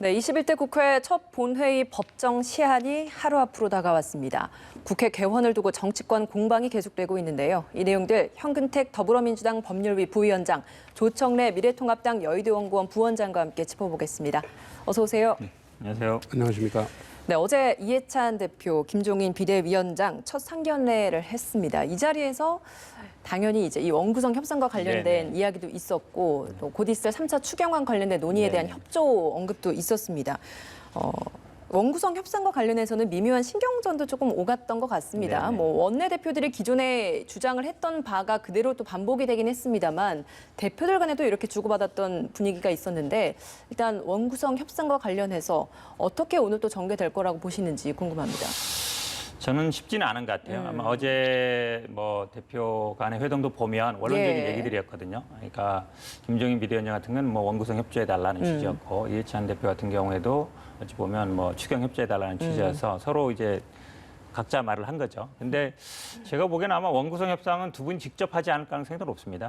네, 21대 국회 첫 본회의 법정 시한이 하루 앞으로 다가왔습니다. 국회 개원을 두고 정치권 공방이 계속되고 있는데요. 이 내용들 현근택 더불어민주당 법률위 부위원장, 조청래 미래통합당 여의도연구원 부원장과 함께 짚어보겠습니다. 어서 오세요. 네, 안녕하세요. 안녕하십니까. 네, 어제 이해찬 대표, 김종인 비대위원장 첫 상견례를 했습니다. 이 자리에서 당연히 이제 이 원구성 협상과 관련된 이야기도 있었고 또 곧 있을 3차 추경안 관련된 논의에 대한 협조 언급도 있었습니다. 원구성 협상과 관련해서는 미묘한 신경전도 조금 오갔던 것 같습니다. 네네. 뭐 원내대표들이 기존에 주장을 했던 바가 그대로 또 반복이 되긴 했습니다만 대표들 간에도 이렇게 주고받았던 분위기가 있었는데 일단 원구성 협상과 관련해서 어떻게 오늘 또 전개될 거라고 보시는지 궁금합니다. 저는 쉽지는 않은 것 같아요. 아마 어제 뭐 대표 간의 회동도 보면 원론적인 예. 얘기들이었거든요. 그러니까 김종인 비대위원장 같은 건 뭐 원구성 협조해달라는 취지였고 이해찬 대표 같은 경우에도 어찌 보면 뭐 추경 협조해달라는 취지여서 서로 이제 각자 말을 한 거죠. 근데 제가 보기에는 아마 원구성 협상은 두 분이 직접 하지 않을 가능성이 더 높습니다.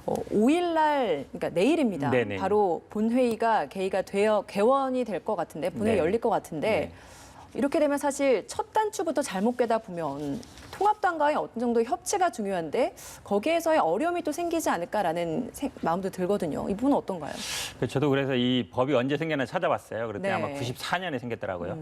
5일 날, 그러니까 내일입니다. 네네. 바로 본회의가 개원이 될 것 같은데, 본회의 네. 열릴 것 같은데, 네. 이렇게 되면 사실 첫 단추부터 잘못 깨다 보면 통합당과의 어떤 정도 협치가 중요한데 거기에서의 어려움이 또 생기지 않을까라는 마음도 들거든요. 이 부분은 어떤가요? 저도 그래서 이 법이 언제 생겼나 찾아봤어요. 그랬더니 네. 아마 94년에 생겼더라고요.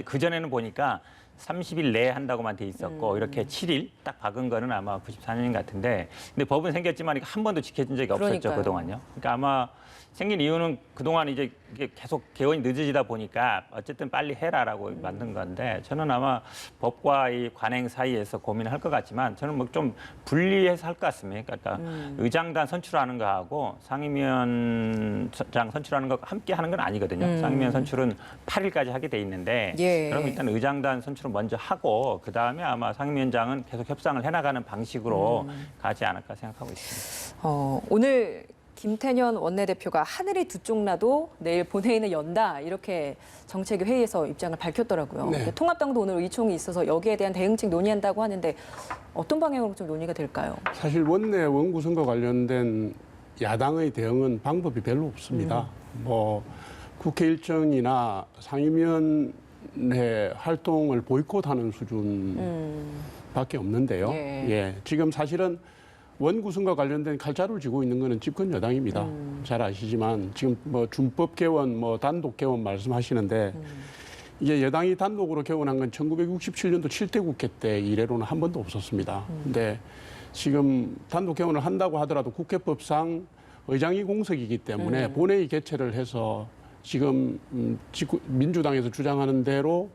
그전에는 보니까 30일 내에 한다고만 돼 있었고 이렇게 7일 딱 박은 거는 아마 94년인 것 같은데 근데 법은 생겼지만 이거 한 번도 지켜진 적이 없었죠. 그러니까요. 그동안요. 그러니까 아마 생긴 이유는 그동안 이제 이게 계속 개원이 늦어지다 보니까 어쨌든 빨리 해라라고 만든 건데 저는 아마 법과 이 관행 사이에서 고민을 할 것 같지만 저는 뭐 좀 분리해서 할 것 같습니다. 그러니까 의장단 선출하는 거하고 상임위원장 선출하는 거 함께 하는 건 아니거든요. 상임위원 선출은 8일까지 하게 돼 있는데 예. 그럼 일단 의장단 선출을 먼저 하고 그다음에 아마 상임위원장은 계속 협상을 해나가는 방식으로 가지 않을까 생각하고 있습니다. 오늘 김태년 원내대표가 하늘이 두 쪽 나도 내일 본회의는 연다 이렇게 정책위 회의에서 입장을 밝혔더라고요. 네. 근데 통합당도 오늘 의총이 있어서 여기에 대한 대응책 논의한다고 하는데 어떤 방향으로 좀 논의가 될까요? 사실 원내 원구성과 관련된 야당의 대응은 방법이 별로 없습니다. 뭐 국회 일정이나 상임위원회 활동을 보이콧하는 수준밖에 없는데요. 예. 지금 사실은 원구성과 관련된 칼자루를 쥐고 있는 것은 집권 여당입니다. 잘 아시지만 지금 뭐 준법 개원, 뭐 단독 개원 말씀하시는데 이게 여당이 단독으로 개원한 건 1967년도 7대 국회 때 이래로는 한 번도 없었습니다. 근데 지금 단독 개원을 한다고 하더라도 국회법상 의장이 공석이기 때문에 본회의 개최를 해서 지금 민주당에서 주장하는 대로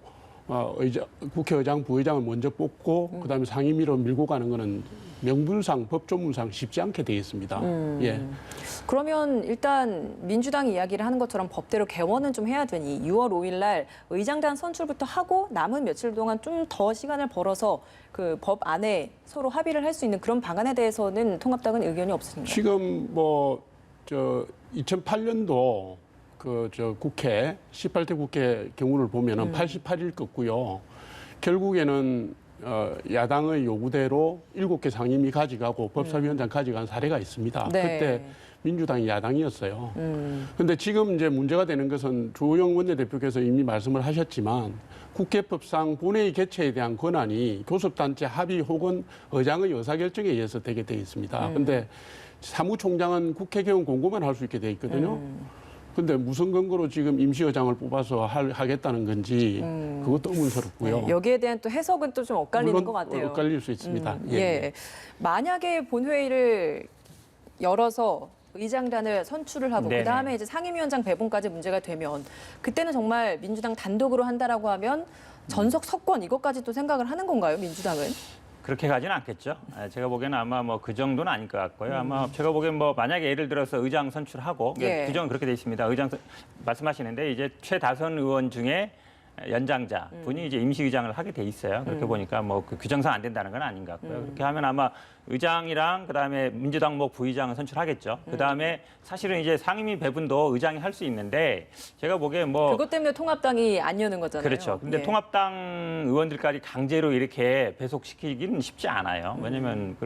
국회의장, 부의장을 먼저 뽑고 그다음에 상임위로 밀고 가는 거는 명분상, 법조문상 쉽지 않게 되어 있습니다. 예. 그러면 일단 민주당이 이야기를 하는 것처럼 법대로 개원은 좀 해야 되니 6월 5일 날 의장단 선출부터 하고 남은 며칠 동안 좀 더 시간을 벌어서 그 법 안에 서로 합의를 할 수 있는 그런 방안에 대해서는 통합당은 의견이 없으신가요? 지금 뭐 2008년도 국회 18대 국회 경우를 보면은 88일 껐고요. 결국에는 야당의 요구대로 7개 상임위 가져가고 법사위원장 가져간 사례가 있습니다. 네. 그때 민주당이 야당이었어요. 그런데 지금 이제 문제가 되는 것은 주호영 원내대표께서 이미 말씀을 하셨지만 국회법상 본회의 개최에 대한 권한이 교섭단체 합의 혹은 의장의 의사결정에 의해서 되게 돼 있습니다. 그런데 사무총장은 국회 개원 공고만 할 수 있게 돼 있거든요. 근데 무슨 근거로 지금 임시의장을 뽑아서 하겠다는 건지 그것도 의문스럽고요. 네, 여기에 대한 또 해석은 또 좀 엇갈리는 물론 것 같아요. 엇갈릴 수 있습니다. 예. 만약에 본회의를 열어서 의장단을 선출을 하고 네네. 그다음에 이제 상임위원장 배분까지 문제가 되면 그때는 정말 민주당 단독으로 한다라고 하면 전석 석권 이것까지 또 생각을 하는 건가요, 민주당은? 그렇게 가지는 않겠죠. 제가 보기에는 아마 뭐 그 정도는 아닐 것 같고요. 아마 제가 보기엔 뭐 만약에 예를 들어서 의장 선출하고 예. 규정은 그렇게 돼 있습니다. 의장 말씀하시는데 이제 최다선 의원 중에 연장자 분이 이제 임시의장을 하게 돼 있어요. 그렇게 보니까 뭐 그 규정상 안 된다는 건 아닌 것 같고요. 그렇게 하면 아마 의장이랑 그다음에 민주당 부의장을 선출하겠죠. 그다음에 사실은 이제 상임위 배분도 의장이 할 수 있는데 제가 보기에 뭐 그것 때문에 통합당이 안 여는 거잖아요. 그렇죠. 근데 예. 통합당 의원들까지 강제로 이렇게 배속시키기는 쉽지 않아요. 왜냐하면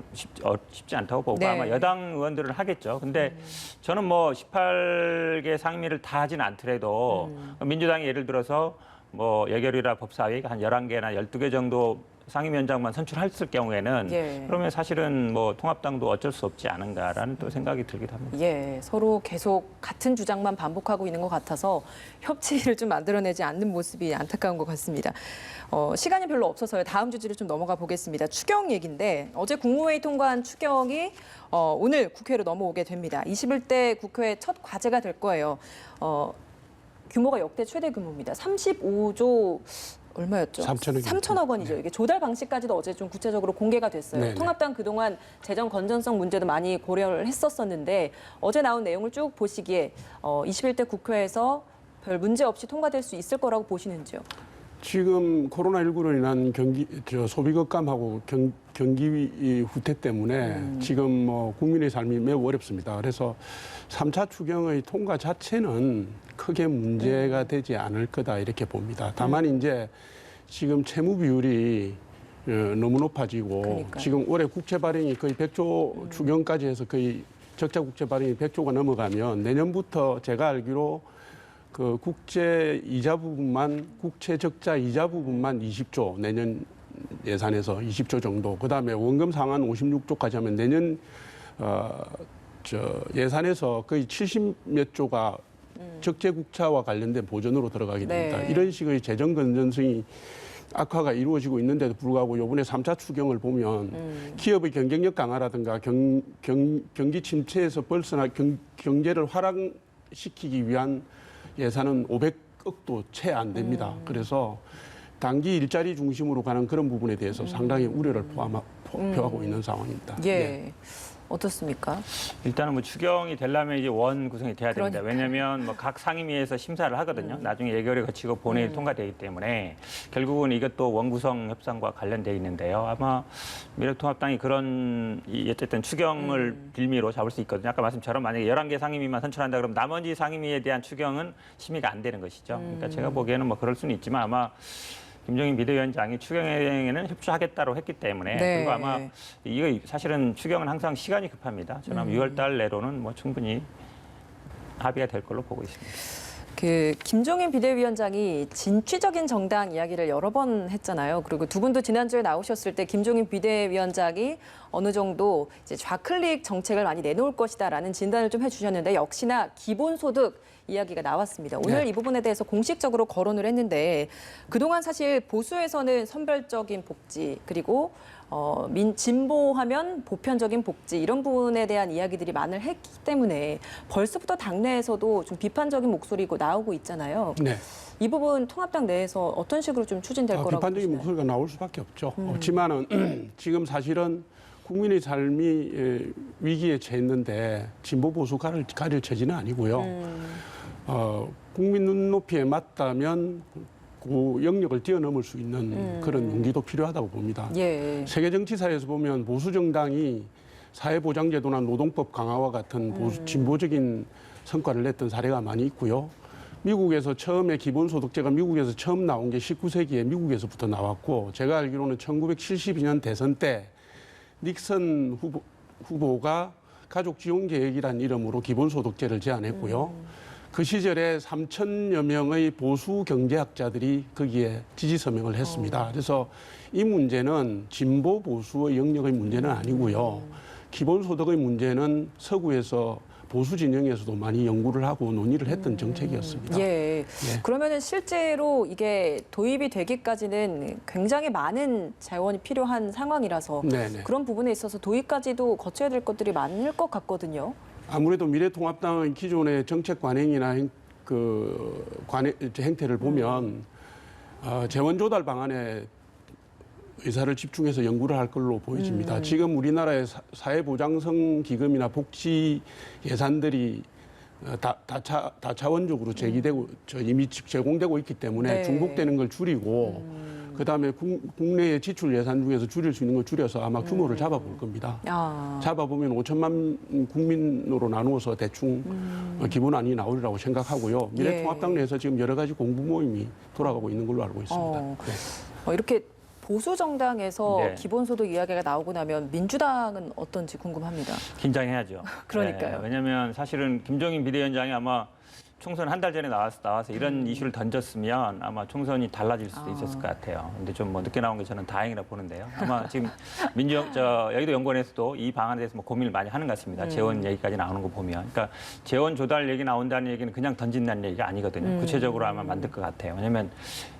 쉽지 않다고 보고 네. 아마 여당 의원들은 하겠죠. 근데 저는 뭐 18개 상임위를 다 하진 않더라도 민주당이 예를 들어서 뭐 예결위나 법사위가 한 11개나 12개 정도 상임위원장만 선출했을 경우에는 예. 그러면 사실은 뭐 통합당도 어쩔 수 없지 않은가라는 또 생각이 들기도 합니다. 예, 서로 계속 같은 주장만 반복하고 있는 것 같아서 협치를 좀 만들어내지 않는 모습이 안타까운 것 같습니다. 시간이 별로 없어서요. 다음 주제로 좀 넘어가 보겠습니다. 추경 얘기인데 어제 국무회의 통과한 추경이 오늘 국회로 넘어오게 됩니다. 21대 국회 첫 과제가 될 거예요. 규모가 역대 최대 규모입니다. 35조 얼마였죠? 3천억. 3천억 원이죠. 이게 조달 방식까지도 어제 좀 구체적으로 공개가 됐어요. 네네. 통합당 그동안 재정 건전성 문제도 많이 고려를 했었었는데 어제 나온 내용을 쭉 보시기에 21대 국회에서 별 문제 없이 통과될 수 있을 거라고 보시는지요? 지금 코로나19로 인한 소비 급감하고 경기 후퇴 때문에 지금 뭐 국민의 삶이 매우 어렵습니다. 그래서 3차 추경의 통과 자체는 크게 문제가 되지 않을 거다 이렇게 봅니다. 다만 이제 지금 채무 비율이 너무 높아지고 그러니까요. 지금 올해 국채 발행이 거의 100조 추경까지 해서 거의 적자 국채 발행이 100조가 넘어가면 내년부터 제가 알기로 그 국채 이자 부분만 국채 적자 이자 부분만 20조 내년 예산에서 20조 정도 그다음에 원금 상환 56조까지 하면 내년 예산에서 거의 70몇 조가 적재 국채와 관련된 보전으로 들어가게 됩니다. 네. 이런 식의 재정 건전성이 악화가 이루어지고 있는데도 불구하고 이번에 3차 추경을 보면 기업의 경쟁력 강화라든가 경기 침체에서 벗어나 경제를 활황시키기 위한 예산은 500억도 채 안 됩니다. 그래서 단기 일자리 중심으로 가는 그런 부분에 대해서 상당히 우려를 표하고 있는 상황입니다. 예. 네. 어떻습니까? 일단은 뭐 추경이 되려면 이제 원 구성이 돼야 됩니다. 그러니까요. 왜냐하면 뭐 각 상임위에서 심사를 하거든요. 나중에 예결위 거치고 본회의 통과되기 때문에 결국은 이것도 원 구성 협상과 관련돼 있는데요. 아마 미래통합당이 그런 어쨌든 추경을 빌미로 잡을 수 있거든요. 아까 말씀처럼 만약에 11개 상임위만 선출한다 그러면 나머지 상임위에 대한 추경은 심의가 안 되는 것이죠. 그러니까 제가 보기에는 뭐 그럴 수는 있지만 아마 김종인 비대위원장이 추경에는 협조하겠다고 했기 때문에 네. 그리고 아마 이거 사실은 추경은 항상 시간이 급합니다. 저는 6월 달 내로는 뭐 충분히 합의가 될 걸로 보고 있습니다. 그 김종인 비대위원장이 진취적인 정당 이야기를 여러 번 했잖아요. 그리고 두 분도 지난주에 나오셨을 때 김종인 비대위원장이 어느 정도 이제 좌클릭 정책을 많이 내놓을 것이다라는 진단을 좀 해주셨는데 역시나 기본소득 이야기가 나왔습니다. 오늘 네. 이 부분에 대해서 공식적으로 거론을 했는데 그동안 사실 보수에서는 선별적인 복지 그리고 진보하면 보편적인 복지 이런 부분에 대한 이야기들이 많이 했기 때문에 벌써부터 당내에서도 좀 비판적인 목소리가 나오고 있잖아요. 네. 이 부분 통합당 내에서 어떤 식으로 좀 추진될 거라고 비판적인 보시나요? 목소리가 나올 수밖에 없죠. 그렇지만은 지금 사실은 국민의 삶이 위기에 처했는데 진보 보수 가릴 처지는 아니고요. 국민 눈높이에 맞다면 그 영역을 뛰어넘을 수 있는 그런 용기도 필요하다고 봅니다. 예. 세계 정치사에서 보면 보수 정당이 사회보장제도나 노동법 강화와 같은 진보적인 성과를 냈던 사례가 많이 있고요. 미국에서 처음에 기본소득제가 미국에서 처음 나온 게 19세기에 미국에서부터 나왔고 제가 알기로는 1972년 대선 때 닉슨 후보가 가족지원계획이라는 이름으로 기본소득제를 제안했고요. 그 시절에 3천여 명의 보수 경제학자들이 거기에 지지 서명을 했습니다. 그래서 이 문제는 진보 보수의 영역의 문제는 아니고요. 기본소득의 문제는 서구에서 보수 진영에서도 많이 연구를 하고 논의를 했던 정책이었습니다. 예. 그러면은 실제로 이게 도입이 되기까지는 굉장히 많은 재원이 필요한 상황이라서 네네. 그런 부분에 있어서 도입까지도 거쳐야 될 것들이 많을 것 같거든요. 아무래도 미래통합당의 기존의 정책 관행이나 행태를 보면 재원 조달 방안에 의사를 집중해서 연구를 할 걸로 보여집니다. 지금 우리나라의 사회보장성 기금이나 복지 예산들이 다차원적으로 제기되고 이미 제공되고 있기 때문에 네. 중복되는 걸 줄이고 그다음에 국내의 지출 예산 중에서 줄일 수 있는 걸 줄여서 아마 규모를 잡아볼 겁니다. 잡아보면 5천만 국민으로 나누어서 대충 기본안이 나오리라고 생각하고요. 미래통합당 내에서 지금 여러 가지 공부 모임이 돌아가고 있는 걸로 알고 있습니다. 네. 이렇게 보수 정당에서 네. 기본소득 이야기가 나오고 나면 민주당은 어떤지 궁금합니다. 긴장해야죠. 그러니까요. 네, 왜냐하면 사실은 김종인 비대위원장이 아마 총선 한 달 전에 나와서 이런 이슈를 던졌으면 아마 총선이 달라질 수도 있었을 것 같아요. 근데 좀 뭐 늦게 나온 게 저는 다행이라 보는데요. 아마 지금 여의도 연구원에서도 이 방안에 대해서 뭐 고민을 많이 하는 것 같습니다. 재원 얘기까지 나오는 거 보면. 그러니까 재원 조달 얘기 나온다는 얘기는 그냥 던진다는 얘기가 아니거든요. 구체적으로 아마 만들 것 같아요. 왜냐하면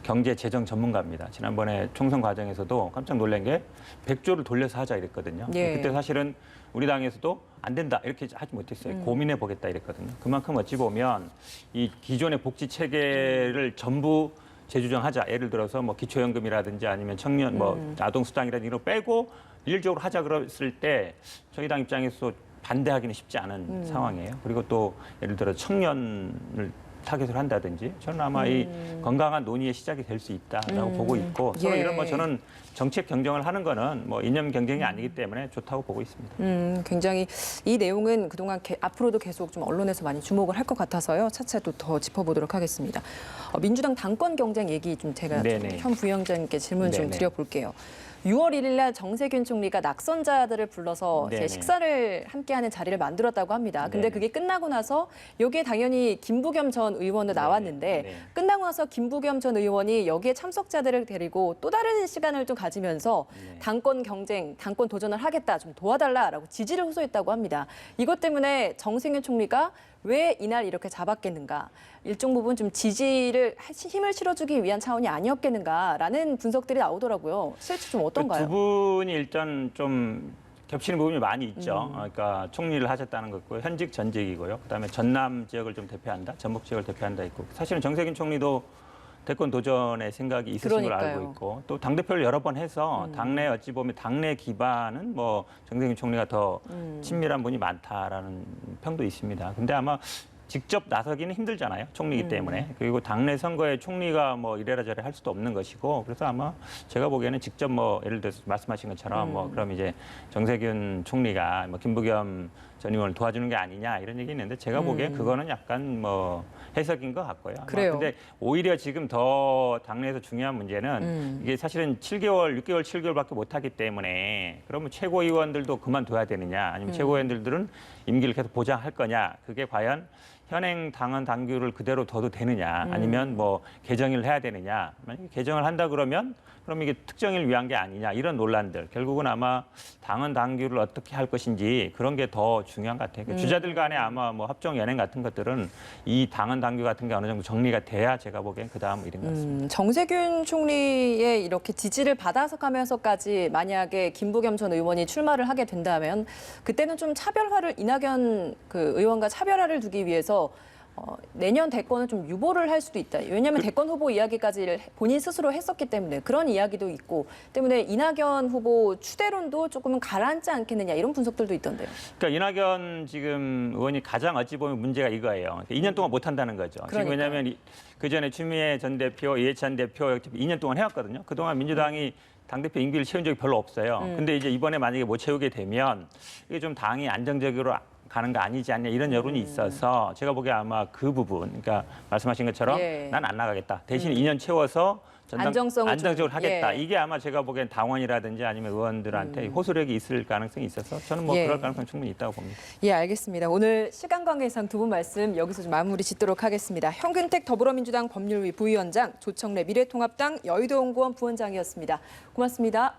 경제 재정 전문가입니다. 지난번에 총선 과정에서도 깜짝 놀란 게 100조를 돌려서 하자 이랬거든요. 예. 그때 사실은 우리 당에서도 안 된다 이렇게 하지 못했어요. 고민해 보겠다 이랬거든요. 그만큼 어찌 보면 이 기존의 복지 체계를 전부 재조정하자. 예를 들어서 뭐 기초연금이라든지 아니면 청년 뭐 아동수당이라든지 이런 거 빼고 일률적으로 하자 그랬을 때 저희 당 입장에서 반대하기는 쉽지 않은 상황이에요. 그리고 또 예를 들어 청년을 타겟을 한다든지 저는 아마 이 건강한 논의의 시작이 될 수 있다라고 보고 있고 서로 예. 이런 뭐 저는 정책 경쟁을 하는 거는 뭐 이념 경쟁이 아니기 때문에 좋다고 보고 있습니다. 굉장히 이 내용은 그동안 앞으로도 계속 좀 언론에서 많이 주목을 할 것 같아서요. 차차 또 더 짚어보도록 하겠습니다. 민주당 당권 경쟁 얘기 좀 제가 현 부위원장님께 질문 좀 네네. 드려볼게요. 6월 1일 날 정세균 총리가 낙선자들을 불러서 이제 네네. 식사를 함께하는 자리를 만들었다고 합니다. 근데 네네. 그게 끝나고 나서 여기에 당연히 김부겸 전 의원도 나왔는데 네네. 끝나고 나서 김부겸 전 의원이 여기에 참석자들을 데리고 또 다른 시간을 좀 가지면서 당권 경쟁, 당권 도전을 하겠다, 좀 도와달라라고 지지를 호소했다고 합니다. 이것 때문에 정세균 총리가 왜 이날 이렇게 잡았겠는가? 일정 부분 좀 지지를 힘을 실어주기 위한 차원이 아니었겠는가라는 분석들이 나오더라고요. 실제 좀 어떤가요? 두 분이 일단 좀 겹치는 부분이 많이 있죠. 그러니까 총리를 하셨다는 거고 현직 전직이고요. 그다음에 전남 지역을 좀 대표한다, 전북 지역을 대표한다 있고 사실은 정세균 총리도 대권 도전의 생각이 있으신 걸 알고 있고 또 당대표를 여러 번 해서 당내 어찌 보면 당내 기반은 뭐 정세균 총리가 더 친밀한 분이 많다라는 평도 있습니다. 근데 아마 직접 나서기는 힘들잖아요. 총리이기 때문에. 그리고 당내 선거에 총리가 뭐 이래라 저래 할 수도 없는 것이고 그래서 아마 제가 보기에는 직접 뭐 예를 들어서 말씀하신 것처럼 뭐 그럼 이제 정세균 총리가 뭐 김부겸 전 의원을 도와주는 게 아니냐 이런 얘기 있는데 제가 보기엔 그거는 약간 뭐 해석인 것 같고요. 그래요. 근데 오히려 지금 더 당내에서 중요한 문제는 이게 사실은 6개월, 7개월밖에 못 하기 때문에 그러면 최고위원들도 그만둬야 되느냐 아니면 최고위원들은 임기를 계속 보장할 거냐 그게 과연 현행 당헌 당규를 그대로 둬도 되느냐 아니면 뭐 개정을 해야 되느냐 만약에 개정을 한다 그러면 그럼 이게 특정일 위한 게 아니냐 이런 논란들 결국은 아마 당헌 당규를 어떻게 할 것인지 그런 게 더 중요한 것 같아요. 주자들 간에 아마 뭐 합종 연행 같은 것들은 이 당헌 당규 같은 게 어느 정도 정리가 돼야 제가 보기엔 그 다음 일인 것 같습니다. 정세균 총리의 이렇게 지지를 받아서 가면서까지 만약에 김부겸 전 의원이 출마를 하게 된다면 그때는 좀 차별화를 이낙연 그 의원과 차별화를 두기 위해서 내년 대권은 좀 유보를 할 수도 있다. 왜냐하면 대권 후보 이야기까지 본인 스스로 했었기 때문에 그런 이야기도 있고 때문에 이낙연 후보 추대론도 조금은 가라앉지 않겠느냐 이런 분석들도 있던데요. 그러니까 이낙연 지금 의원이 가장 어찌 보면 문제가 이거예요. 2년 동안 못 한다는 거죠. 지금 왜냐하면 그 전에 추미애 전 대표, 이해찬 대표 2년 동안 해왔거든요. 그동안 민주당이 당대표 임기를 채운 적이 별로 없어요. 근데 이제 이번에 만약에 못 채우게 되면 이게 좀 당이 안정적으로 가는 거 아니지 않냐 이런 여론이 있어서 제가 보기에 아마 그 부분, 그러니까 말씀하신 것처럼 난 안 나가겠다. 대신 2년 채워서 안정적으로 하겠다. 이게 아마 제가 보기엔 당원이라든지 아니면 의원들한테 호소력이 있을 가능성이 있어서 저는 뭐 그럴 가능성이 충분히 있다고 봅니다. 예, 알겠습니다. 오늘 시간 관계상 두 분 말씀 여기서 좀 마무리 짓도록 하겠습니다. 현근택 더불어민주당 법률위 부위원장, 조청래 미래통합당 여의도연구원 부원장이었습니다. 고맙습니다.